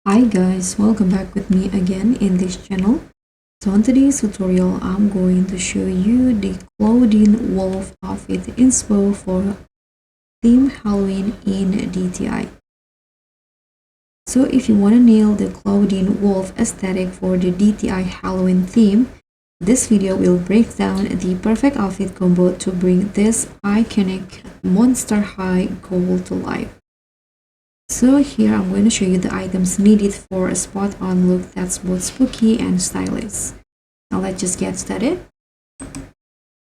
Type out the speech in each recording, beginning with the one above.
Hi guys, welcome back with me again in this channel. So on today's tutorial, I'm going to show you the Clawdeen Wolf outfit inspo for theme Halloween in DTI. So if you want to nail the Clawdeen Wolf aesthetic for the DTI Halloween theme, this video will break down the perfect outfit combo to bring this iconic Monster High goal to life. So here I'm going to show you the items needed for a spot-on look that's both spooky and stylish. Now let's just get started.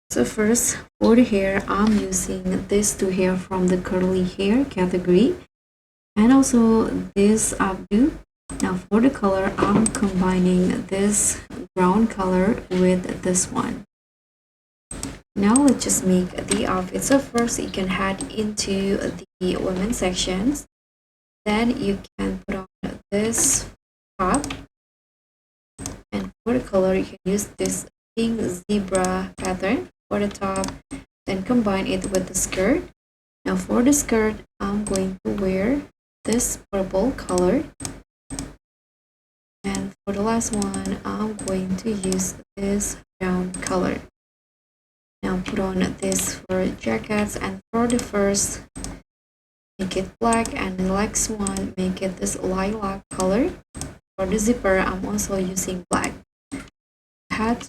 So first, for the hair, I'm using this two hair from the curly hair category and also this updo. Now for the color, I'm combining this brown color with this one. Now let's just make the outfit. So first, you can head into the women's sections. Then you can put on this top, and for the color you can use this pink zebra pattern for the top, then combine it with the skirt. Now for the skirt, I'm going to wear this purple color, and for the last one, I'm going to use this brown color. Now put on this for jackets, and for the first, make it black, and the next one make it this lilac color. For the zipper, I'm also using black. Head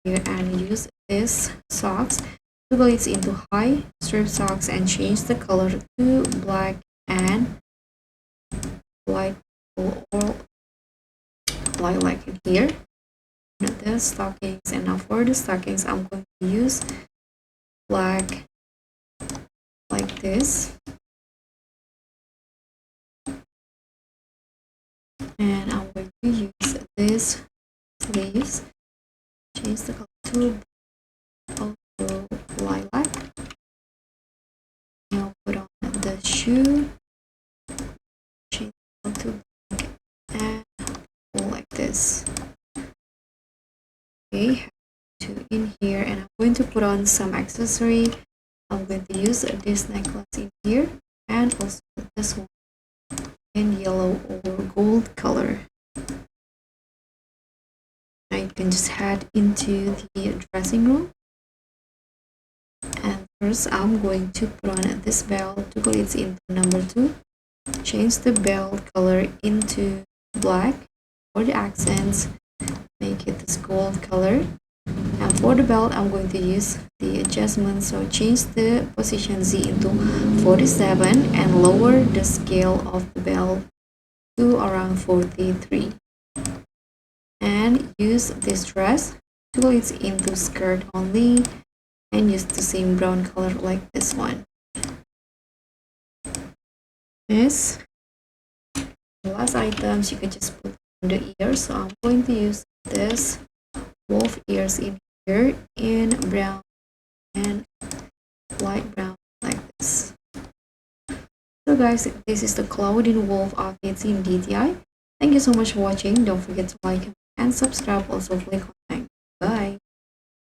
here and use this socks to go it into high strip socks and change the color to black and light or lilac in here. The stockings, and now for the stockings, I'm going to use black like this. And I'm going to use this sleeves, change the color to also lilac. Now put on the shoe, change the color to black and go like this. Okay, to in here, and I'm going to put on some accessory. I'm going to use this necklace in here and also this one in yellow or gold color. Now you can just head into the dressing room, and first I'm going to put on this belt to go it into number 2. Change the belt color into black. For the accents, make it this gold color. And for the belt, I'm going to use the adjustment, so change the position Z into 47 and lower the scale of the belt to around 43, and use this dress to go it into skirt only and use the same brown color like this one. This the last items you can just put on the ears, so I'm going to use this wolf ears in here in brown and light brown like this. So guys, this is the Clawdeen Wolf outfits in DTI. Thank you so much for watching. Don't forget to like and subscribe. Also click on